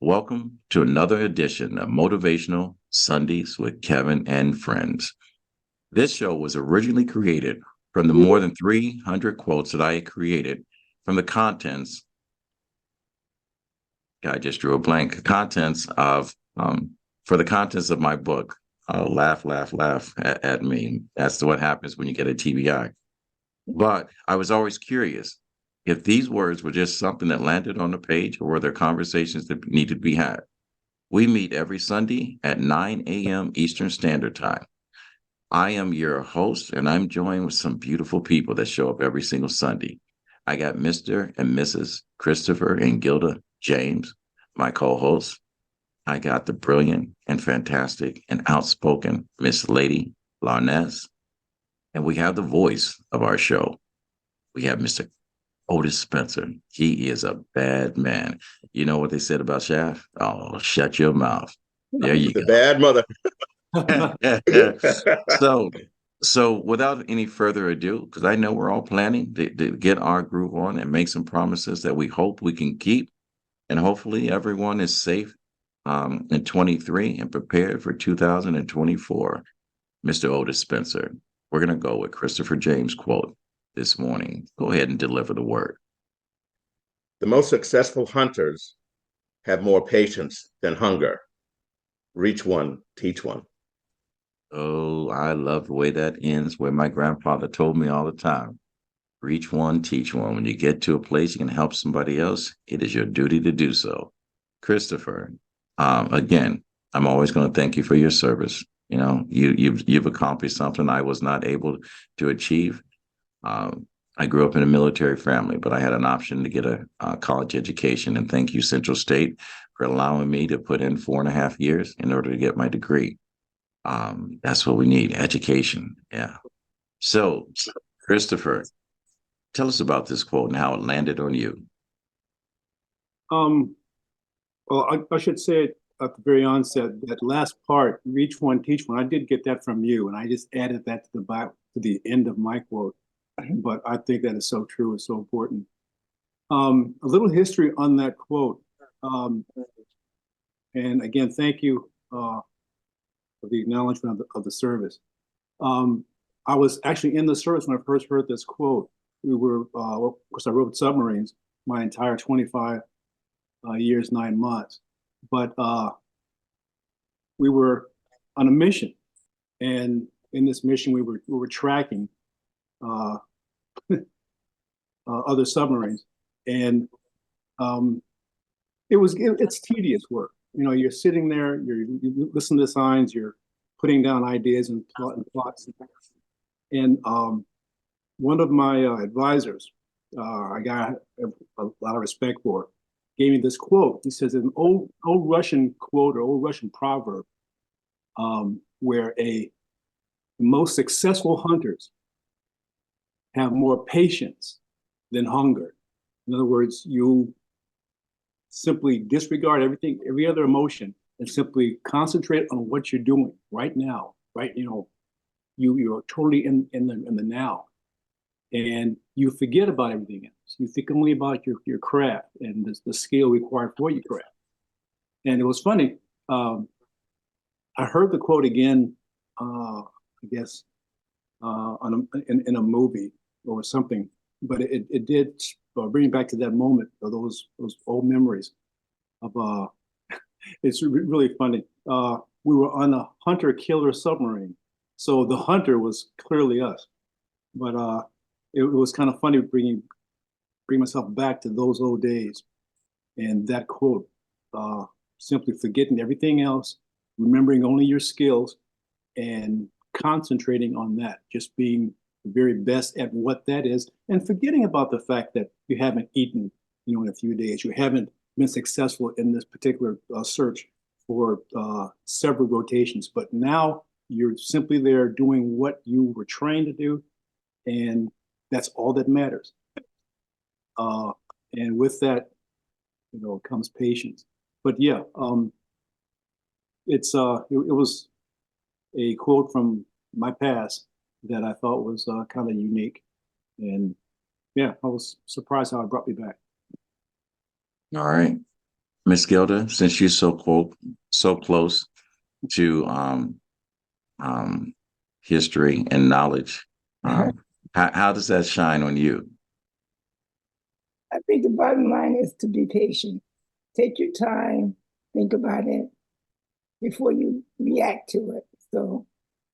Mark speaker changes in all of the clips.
Speaker 1: Welcome to another edition of Motivational Sundays with Kevin and Friends. This show was originally created from the more than 300 quotes that I had created from the contents. I just drew a blank. Contents of for the contents of my book. Laugh, laugh, laugh at me. That's what happens when you get a TBI. But I was always curious if these words were just something that landed on the page, or were there conversations that needed to be had. We meet every Sunday at 9 a.m. Eastern Standard Time. I am your host, and I'm joined with some beautiful people that show up every single Sunday. I got Mr. and Mrs. Christopher and Gilda James, my co-hosts. I got the brilliant and fantastic and outspoken Miss Lady Larnez. And we have the voice of our show. We have Mr. Otis Spencer. He is a bad man. You know what they said about Shaft? Oh, shut your mouth. There you
Speaker 2: The
Speaker 1: go.
Speaker 2: bad mother.
Speaker 1: So without any further ado, because I know we're all planning to get our groove on and make some promises that we hope we can keep. And hopefully everyone is safe in 23 and prepared for 2024. Mr. Otis Spencer, we're going to go with Christopher James' quote this morning. Go ahead and deliver the word.
Speaker 2: The most successful hunters have more patience than hunger. Reach one, teach one.
Speaker 1: Oh, I love the way that ends, where my grandfather told me all the time. Reach one, teach one. When you get to a place you can help somebody else, it is your duty to do so. Christopher, again, I'm always going to thank you for your service. You know, you've accomplished something I was not able to achieve. I grew up in a military family, but I had an option to get a college education. And thank you, Central State, for allowing me to put in 4.5 years in order to get my degree. That's what we need, education. Yeah. So, Christopher, tell us about this quote and how it landed on you.
Speaker 3: Well, I should say it at the very onset, that last part, reach one, teach one. I did get that from you, and I just added that to the back to the end of my quote. But I think that is so true. It's so important. A little history on that quote. And again, thank you for the acknowledgement of the service. I was actually in the service when I first heard this quote. We were, of course, I rode submarines my entire 25 years, 9 months. But we were on a mission. And in this mission, we were tracking other submarines, and it's tedious work. You know, you're sitting there, you listen to signs, you're putting down ideas and plots. And one of my advisors, I got a lot of respect for, gave me this quote. He says an old Russian quote or old Russian proverb, where the most successful hunters have more patience than hunger. In other words, you simply disregard everything, every other emotion, and simply concentrate on what you're doing right now. Right, you're totally in the now, and you forget about everything else. You think only about your craft and the skill required for your craft. And it was funny. I heard the quote again, I guess, in a movie or something, but it did bring me back to that moment of those old memories of it's really funny. We were on a hunter-killer submarine, so the hunter was clearly us. But it was kind of funny bring myself back to those old days, and that quote, simply forgetting everything else, remembering only your skills, and concentrating on that, just being the very best at what that is, and forgetting about the fact that you haven't eaten, in a few days, you haven't been successful in this particular search for several rotations, but now you're simply there doing what you were trained to do, and that's all that matters. And with that, comes patience. But yeah, it was a quote from my past that I thought was kind of unique, and yeah, I was surprised how it brought me back.
Speaker 1: All right. Miss Gilda, since you're so close to history and knowledge, how does that shine on you?
Speaker 4: I think the bottom line is to be patient. Take your time, think about it before you react to it. So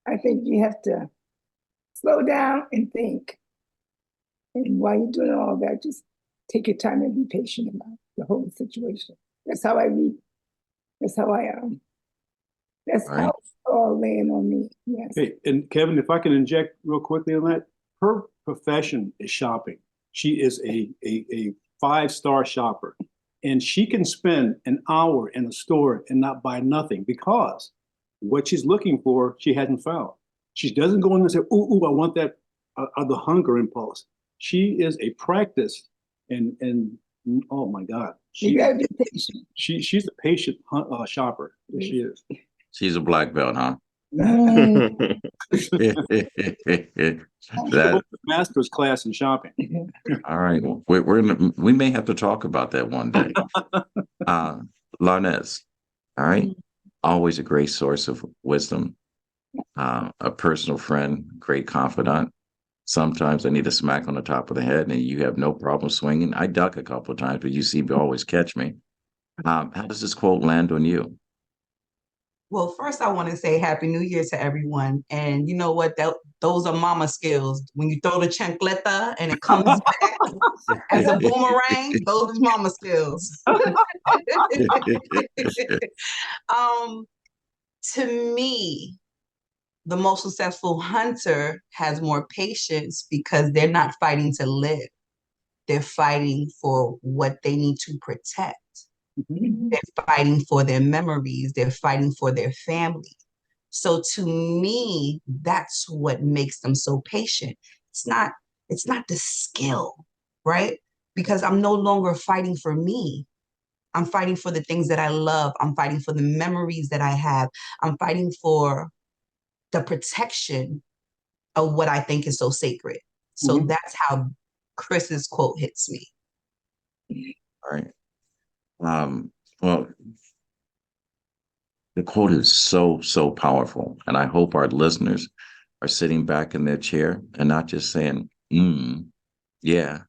Speaker 4: I think you have to slow down and think. And while you're doing all that, just take your time and be patient about the whole situation. That's how I read. That's how I am. That's
Speaker 1: Right.
Speaker 4: how it's all laying on me. Yes.
Speaker 3: Hey, and Kevin, if I can inject real quickly on that, her profession is shopping. She is a five-star shopper, and she can spend an hour in a store and not buy nothing because what she's looking for, she hasn't found. She doesn't go in and say, ooh, I want that, the hunger impulse. She is a practice, and oh my God.
Speaker 4: You gotta be patient.
Speaker 3: She's a patient shopper. She is.
Speaker 1: She's a black belt, huh?
Speaker 4: Mm.
Speaker 1: That
Speaker 3: Master's class in shopping.
Speaker 1: all right. Well, we may have to talk about that one day. Larnez, all right. Always a great source of wisdom, a personal friend, great confidant. Sometimes I need a smack on the top of the head, and you have no problem swinging. I duck a couple of times, but you seem to always catch me. How does this quote land on you?
Speaker 5: Well, first I want to say Happy New Year to everyone. And you know what? Those are mama skills. When you throw the chancleta and it comes back as a boomerang, those are mama skills. To me, the most successful hunter has more patience because they're not fighting to live. They're fighting for what they need to protect. They're fighting for their memories. They're fighting for their family. So to me, that's what makes them so patient. It's not the skill, right? Because I'm no longer fighting for me. I'm fighting for the things that I love. I'm fighting for the memories that I have. I'm fighting for the protection of what I think is so sacred. So that's how Chris's quote hits me.
Speaker 1: All right. Well, the quote is so powerful. And I hope our listeners are sitting back in their chair and not just saying, yeah.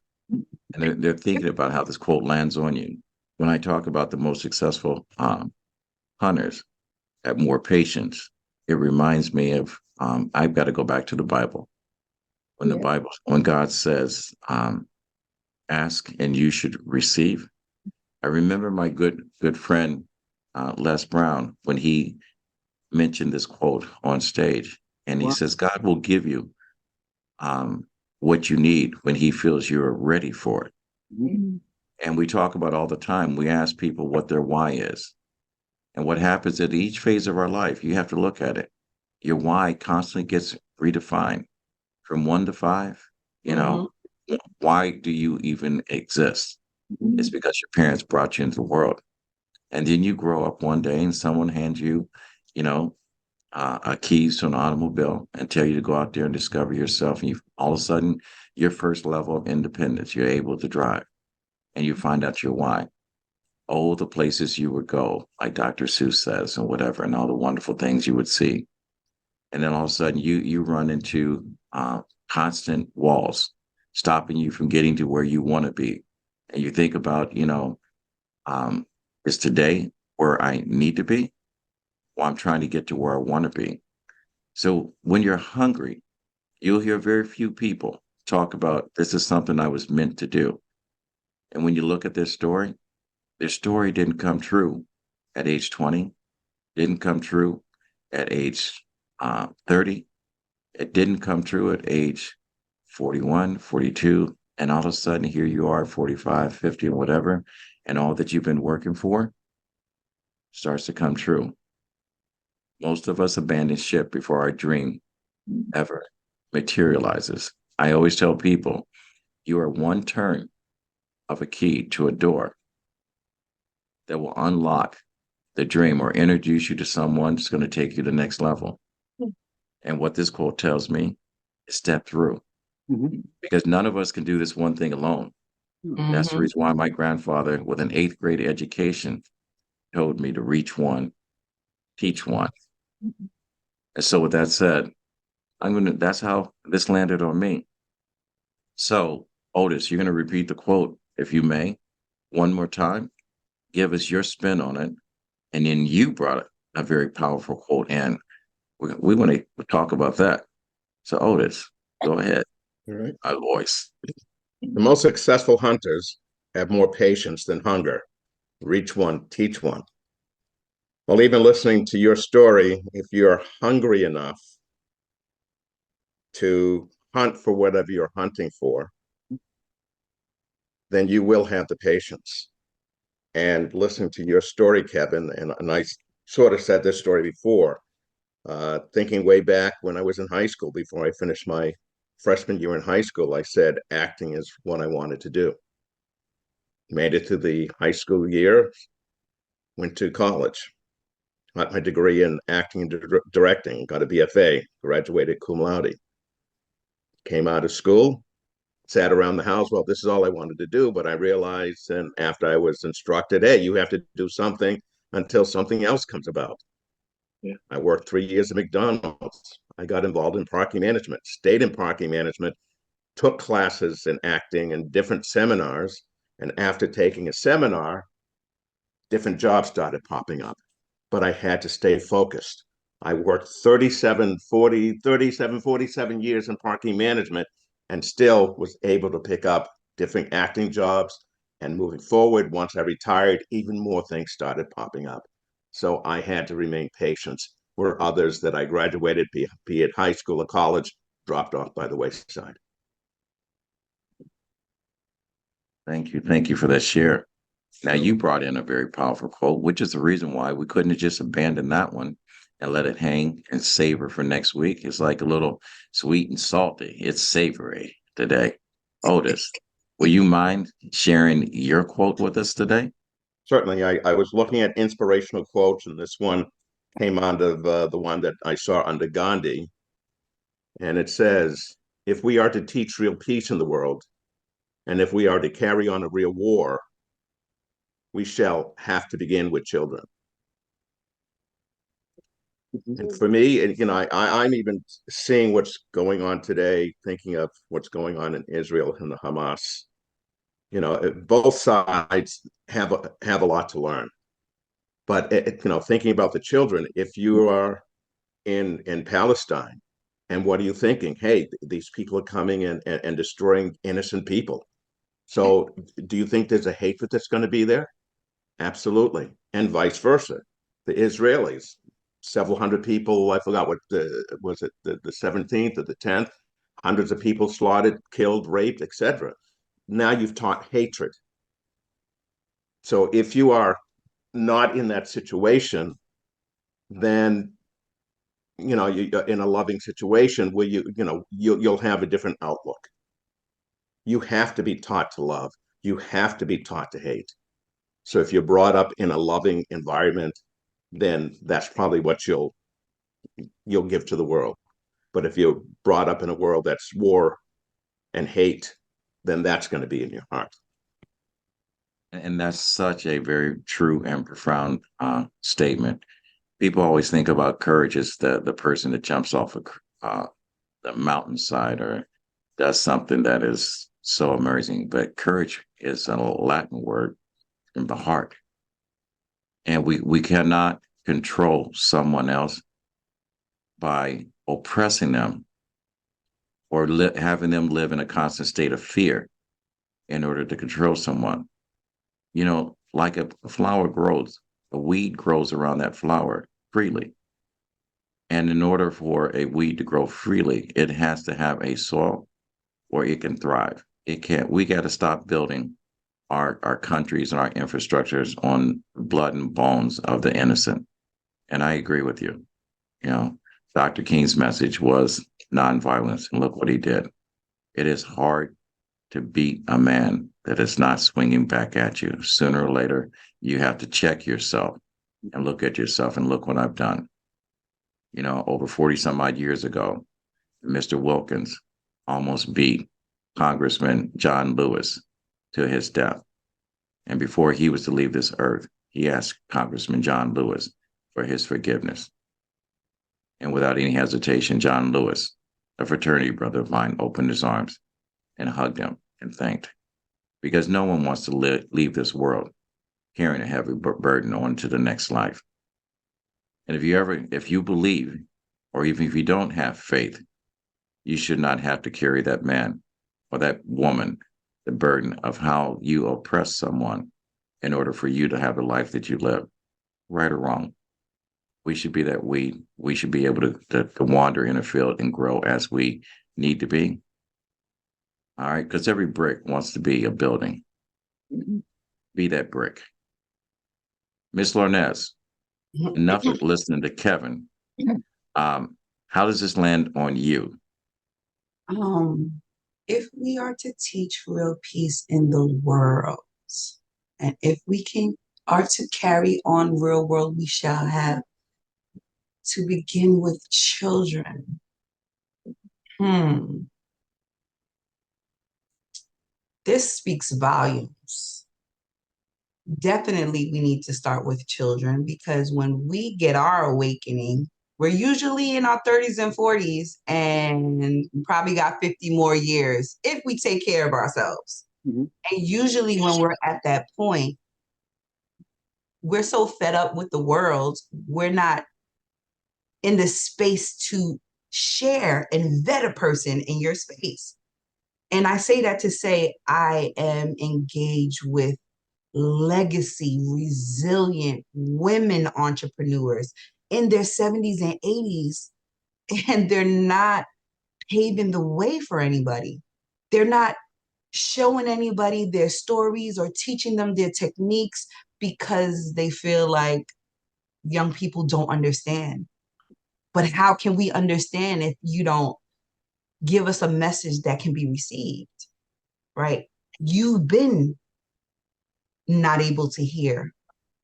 Speaker 1: And they're thinking about how this quote lands on you. When I talk about the most successful hunters have more patience, it reminds me of I've got to go back to the Bible. When God says, ask and you should receive. I remember my good friend Les Brown when he mentioned this quote on stage, and he says, God will give you what you need when he feels you're ready for it. And we talk about all the time. We ask people what their why is. And what happens at each phase of our life, you have to look at it. Your why constantly gets redefined from 1 to 5. You know, why do you even exist? It's because your parents brought you into the world. And then you grow up one day and someone hands you, a keys to an automobile and tell you to go out there and discover yourself. And all of a sudden, your first level of independence, you're able to drive and you find out your why. Oh, the places you would go, like Dr. Seuss says, and whatever, and all the wonderful things you would see. And then all of a sudden you run into constant walls, stopping you from getting to where you want to be. And you think about, is today where I need to be? Well, I'm trying to get to where I want to be. So when you're hungry, you'll hear very few people talk about this is something I was meant to do. And when you look at their story didn't come true at age 20, didn't come true at age 30. It didn't come true at age 41, 42. And all of a sudden, here you are, 45, 50, and whatever. And all that you've been working for starts to come true. Most of us abandon ship before our dream ever materializes. I always tell people, you are one turn of a key to a door that will unlock the dream or introduce you to someone that's going to take you to the next level. And what this quote tells me is step through. Because none of us can do this one thing alone. That's the reason why my grandfather, with an 8th grade education, told me to reach one, teach one. And so with that said, that's how this landed on me. So Otis, you're gonna repeat the quote, if you may, one more time. Give us your spin on it. And then you brought a very powerful quote in. We want to talk about that. So Otis, go ahead.
Speaker 2: All right.
Speaker 1: My voice.
Speaker 2: The most successful hunters have more patience than hunger. Reach one, teach one. Well, even listening to your story, if you're hungry enough to hunt for whatever you're hunting for, then you will have the patience. And listening to your story, Kevin, and I sort of said this story before, thinking way back when I was in high school, before I finished my freshman year in high school, I said acting is what I wanted to do. Made it to the high school year, went to college, got my degree in acting and directing, got a BFA, graduated cum laude. Came out of school, sat around the house. Well, this is all I wanted to do. But I realized, and after I was instructed, hey, you have to do something until something else comes about. Yeah. I worked 3 years at McDonald's. I got involved in parking management, stayed in parking management, took classes in acting and different seminars. And after taking a seminar, different jobs started popping up. But I had to stay focused. I worked 47 years in parking management and still was able to pick up different acting jobs. And moving forward, once I retired, even more things started popping up. So I had to remain patient, where others that I graduated, be it high school or college, dropped off by the wayside.
Speaker 1: Thank you. Thank you for that share. Now you brought in a very powerful quote, which is the reason why we couldn't have just abandoned that one and let it hang and savor for next week. It's like a little sweet and salty. It's savory today. Otis, will you mind sharing your quote with us today?
Speaker 2: Certainly, I was looking at inspirational quotes, and this one came out of the one that I saw under Gandhi. And it says, if we are to teach real peace in the world, and if we are to carry on a real war, we shall have to begin with children. And for me, and, I'm even seeing what's going on today, thinking of what's going on in Israel and the Hamas. Both sides have a lot to learn. But thinking about the children, if you are in Palestine, and what are you thinking? Hey, these people are coming in and destroying innocent people. So, do you think there's a hatred that's going to be there? Absolutely, and vice versa. The Israelis, several hundred people. I forgot what was it, the 17th or the 10th. Hundreds of people slaughtered, killed, raped, etc. Now you've taught hatred. So if you are not in that situation, then you in a loving situation where you'll have a different outlook. You have to be taught to love. You have to be taught to hate. So if you're brought up in a loving environment, then that's probably what you'll give to the world. But if you're brought up in a world that's war and hate, then that's going to be in your heart.
Speaker 1: And that's such a very true and profound statement. People always think about courage as the person that jumps off the mountainside or does something that is so amazing. But courage is a Latin word from the heart. And we cannot control someone else by oppressing them or having them live in a constant state of fear in order to control someone. Like a flower grows, a weed grows around that flower freely. And in order for a weed to grow freely, it has to have a soil where it can thrive. We got to stop building our countries and our infrastructures on blood and bones of the innocent. And I agree with you. Dr. King's message was nonviolence, and look what he did. It is hard to beat a man that is not swinging back at you. Sooner or later, you have to check yourself and look at yourself and look what I've done. Over 40 some odd years ago, Mr. Wilkins almost beat Congressman John Lewis to his death. And before he was to leave this earth, he asked Congressman John Lewis for his forgiveness. And without any hesitation, John Lewis, a fraternity brother of mine, opened his arms and hugged him and thanked. Because no one wants to leave this world carrying a heavy burden on to the next life. And if you believe, or even if you don't have faith, you should not have to carry that man or that woman the burden of how you oppress someone in order for you to have the life that you live, right or wrong. We should be that weed. We should be able to wander in a field and grow as we need to be. All right, because every brick wants to be a building. Be that brick. Miss Lornez, enough of listening to Kevin. How does this land on you?
Speaker 5: If we are to teach real peace in the world, and if we are to carry on real world, we shall have to begin with children. This speaks volumes. Definitely we need to start with children, because when we get our awakening, we're usually in our 30s and 40s, and probably got 50 more years if we take care of ourselves. And usually when we're at that point, we're so fed up with the world, we're not in the space to share and vet a person in your space. And I say that to say I am engaged with legacy, resilient women entrepreneurs in their 70s and 80s, and they're not paving the way for anybody. They're not showing anybody their stories or teaching them their techniques because they feel like young people don't understand. But how can we understand if you don't give us a message that can be received, right? You've been not able to hear.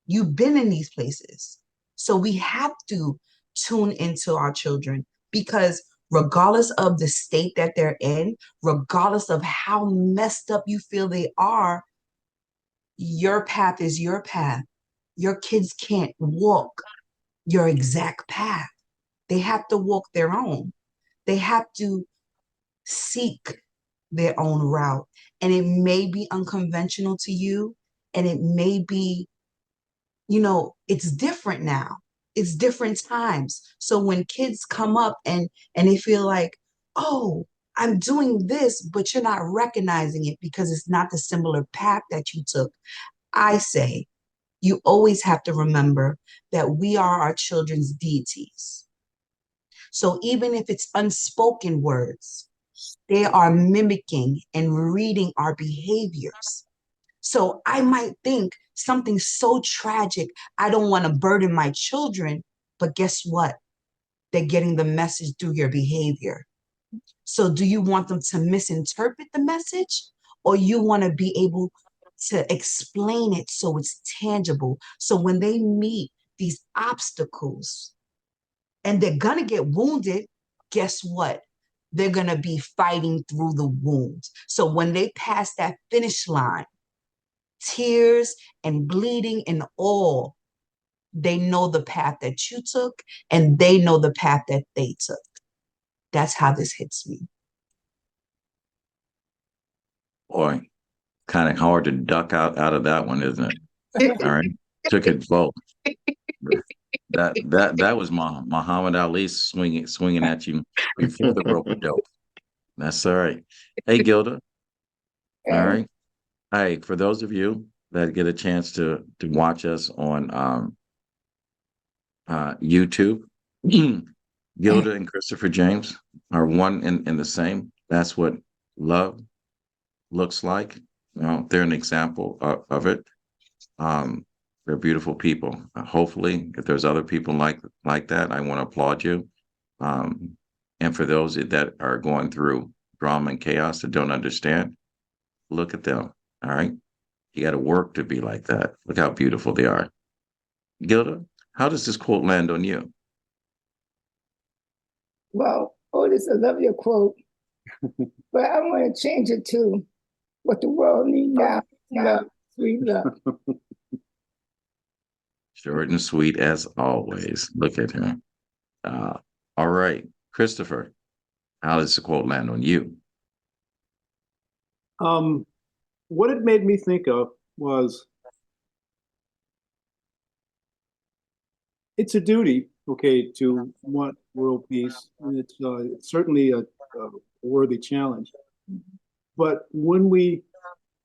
Speaker 5: You've been in these places. So we have to tune into our children, because regardless of the state that they're in, regardless of how messed up you feel they are, your path is your path. Your kids can't walk your exact path. They have to walk their own. They have to seek their own route. And it may be unconventional to you, and it may be, it's different now. It's different times. So when kids come up and they feel like, oh, I'm doing this, but you're not recognizing it because it's not the similar path that you took, I say, you always have to remember that we are our children's deities. So even if it's unspoken words, they are mimicking and reading our behaviors. So I might think something so tragic, I don't want to burden my children, but guess what? They're getting the message through your behavior. So do you want them to misinterpret the message, or you want to be able to explain it so it's tangible? So when they meet these obstacles and they're going to get wounded, guess what? They're going to be fighting through the wounds. So when they pass that finish line, tears and bleeding and all, they know the path that you took, and they know the path that they took. That's how this hits me.
Speaker 1: Boy, kind of hard to duck out of that one, isn't it? All right, took it both. That was Muhammad Ali swinging at you before the rope of dope. That's all right. Hey, Gilda. All right. Hey, for those of you that get a chance to watch us on YouTube, Gilda and Christopher James are one in the same. That's what love looks like. They're an example of it. They're beautiful people. Hopefully, if there's other people like that, I want to applaud you. And for those that are going through drama and chaos that don't understand, look at them. All right. You got to work to be like that. Look how beautiful they are. Gilda, how does this quote land on you?
Speaker 4: Well, Otis, I love your quote, but I want to change it to what the world needs now: love, sweet love.
Speaker 1: Short and sweet as always. Look at him. All right, Christopher, how does the quote land on you?
Speaker 3: What it made me think of was it's a duty, okay, to want world peace, and it's certainly a worthy challenge. But when we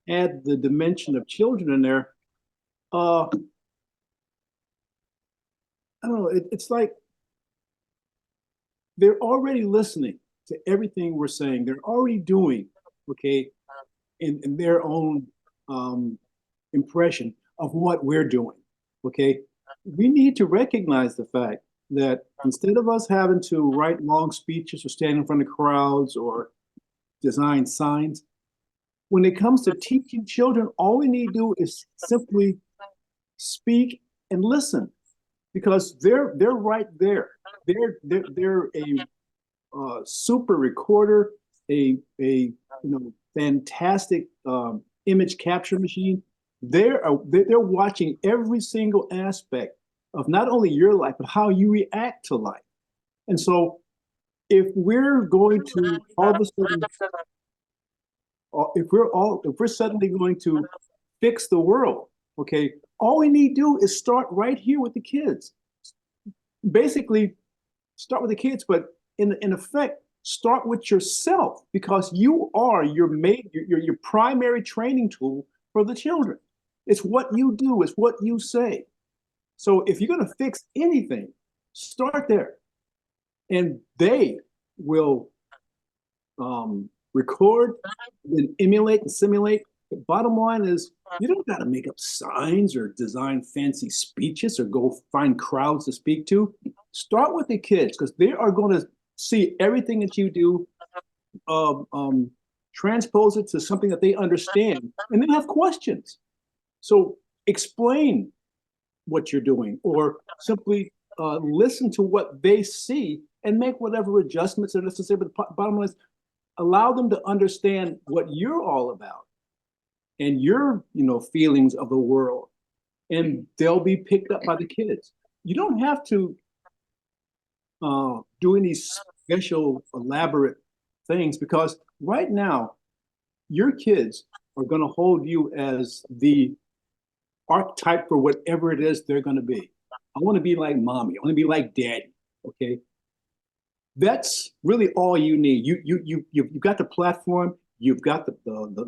Speaker 3: add the dimension of children in there, I don't know, it's like they're already listening to everything we're saying. They're already doing, okay, in their own impression of what we're doing, okay? We need to recognize the fact that instead of us having to write long speeches or stand in front of crowds or design signs, when it comes to teaching children, all we need to do is simply speak and listen, because they're right there. They're a super recorder, a fantastic image capture machine. They're watching every single aspect of not only your life but how you react to life. And so, if we're going to all of a sudden, if we're suddenly going to fix the world, okay, all we need to do is start right here with the kids. Basically, start with the kids, but in effect, start with yourself, because you are your primary training tool for the children. It's what you do, it's what you say. So if you're going to fix anything, start there, and they will record and emulate and simulate. The bottom line is, you don't got to make up signs or design fancy speeches or go find crowds to speak to. Start with the kids, because they are going to see everything that you do, transpose it to something that they understand, and they have questions. So explain what you're doing, or simply listen to what they see and make whatever adjustments are necessary. But the bottom line is, allow them to understand what you're all about and your feelings of the world, and they'll be picked up by the kids. You don't have to do any special elaborate things, because right now your kids are going to hold you as the archetype for whatever it is they're going to be. I want to be like mommy. I want to be like daddy. Okay, that's really all you need. You've got the platform. You've got the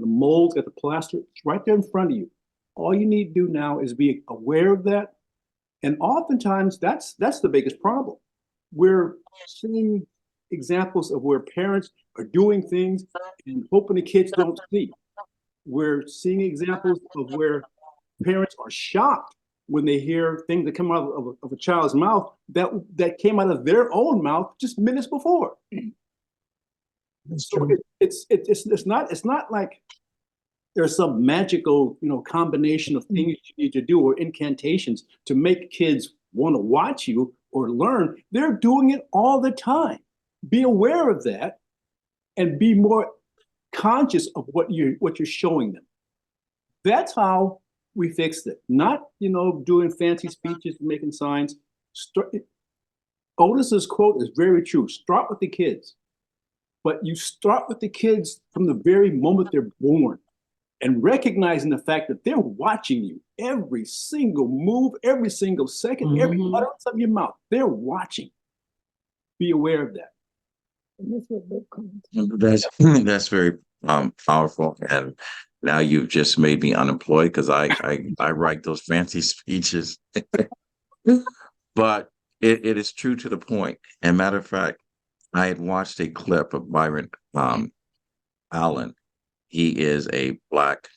Speaker 3: molds, got the plaster. It's right there in front of you. All you need to do now is be aware of that. And oftentimes that's the biggest problem. We're seeing examples of where parents are doing things and hoping the kids don't see. We're seeing examples of where parents are shocked when they hear things that come out of a child's mouth that came out of their own mouth just minutes before. So it's not like there's some magical combination of things you need to do or incantations to make kids want to watch you or learn. They're doing it all the time. Be aware of that and be more conscious of what you're showing them. That's how we fixed it. Not doing fancy speeches and making signs. Otis's quote is very true. Start with the kids. But you start with the kids from the very moment they're born, and recognizing the fact that they're watching you every single move, every single second, every utterance of your mouth. They're watching. Be aware of that.
Speaker 1: That's very powerful. And now you've just made me unemployed, because I write those fancy speeches. But it is true to the point. And matter of fact, I had watched a clip of Byron Allen. He is a Black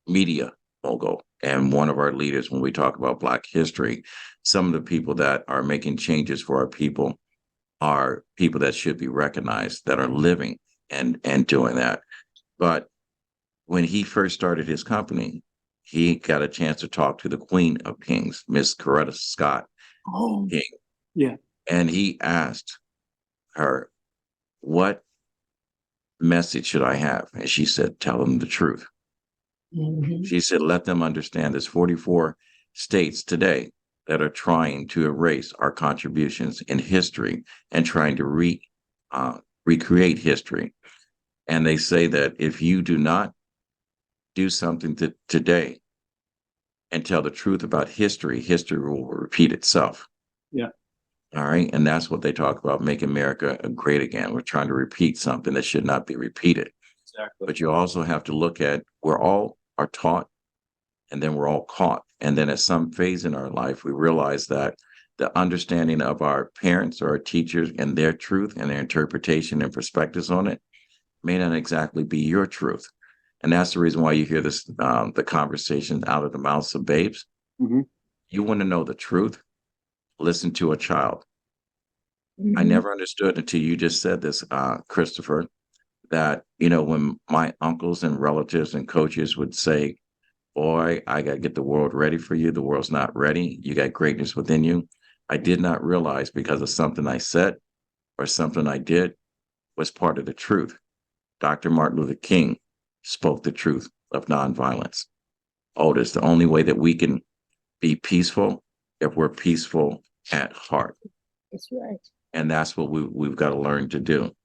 Speaker 1: media mogul and one of our leaders when we talk about Black history. Some of the people that are making changes for our people are people that should be recognized, that are living and doing that. But when he first started his company, he got a chance to talk to the Queen of Kings, Miss Coretta Scott King.
Speaker 3: Yeah.
Speaker 1: And he asked her, what message should I have? And she said, tell them the truth. She said, let them understand there's 44 states today that are trying to erase our contributions in history and trying to recreate history. And they say that if you do not do something today and tell the truth about history, history will repeat itself.
Speaker 3: Yeah.
Speaker 1: All right. And that's what they talk about, make America great again. We're trying to repeat something that should not be repeated.
Speaker 3: Exactly.
Speaker 1: But you also have to look at, we're all are taught and then we're all caught. And then at some phase in our life, we realize that the understanding of our parents or our teachers and their truth and their interpretation and perspectives on it may not exactly be your truth. And that's the reason why you hear this, the conversation out of the mouths of babes.
Speaker 3: Mm-hmm.
Speaker 1: You want to know the truth, listen to a child.
Speaker 4: Mhm.
Speaker 1: I never understood until you just said this, Christopher, that, you know, when my uncles and relatives and coaches would say, boy, I got to get the world ready for you. The world's not ready. You got greatness within you. I did not realize because of something I said or something I did was part of the truth. Dr. Martin Luther King spoke the truth of nonviolence. Oh, it's the only way that we can be peaceful if we're peaceful at heart.
Speaker 4: That's right.
Speaker 1: And that's what we've got to learn to do.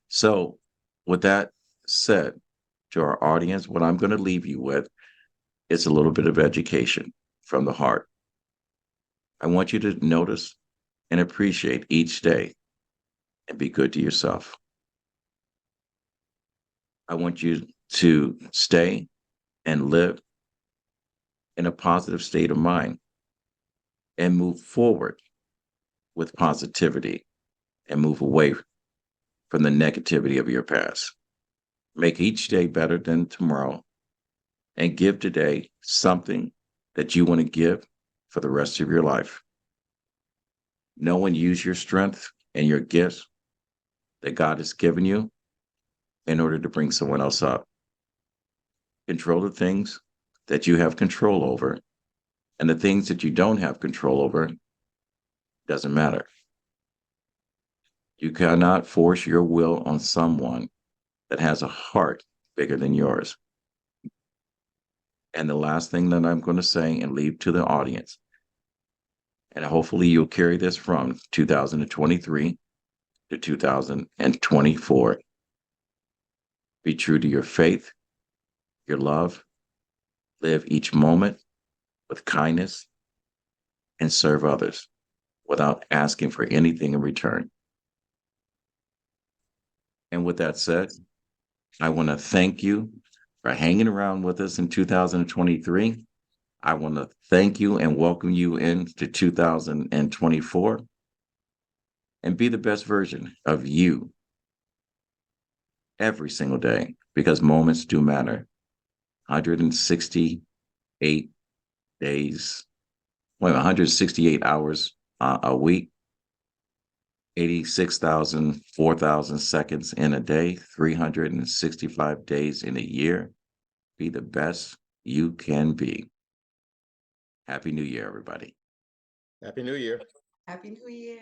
Speaker 1: So with that said, to our audience, what I'm going to leave you with is a little bit of education from the heart. I want you to notice and appreciate each day and be good to yourself. I want you to stay and live in a positive state of mind and move forward with positivity and move away from the negativity of your past. Make each day better than tomorrow and give today something that you want to give for the rest of your life. Know and use your strength and your gifts that God has given you in order to bring someone else up. Control the things that you have control over, and the things that you don't have control over doesn't matter. You cannot force your will on someone that has a heart bigger than yours. And the last thing that I'm going to say and leave to the audience, and hopefully you'll carry this from 2023 to 2024. Be true to your faith, your love, live each moment with kindness, and serve others without asking for anything in return. And with that said, I want to thank you for hanging around with us in 2023. I want to thank you and welcome you into 2024 and be the best version of you every single day, because moments do matter. 168 days, 168 hours a week, 86,000, 4,000 seconds in a day, 365 days in a year. Be the best you can be. Happy New Year, everybody.
Speaker 2: Happy New Year.
Speaker 5: Happy New Year.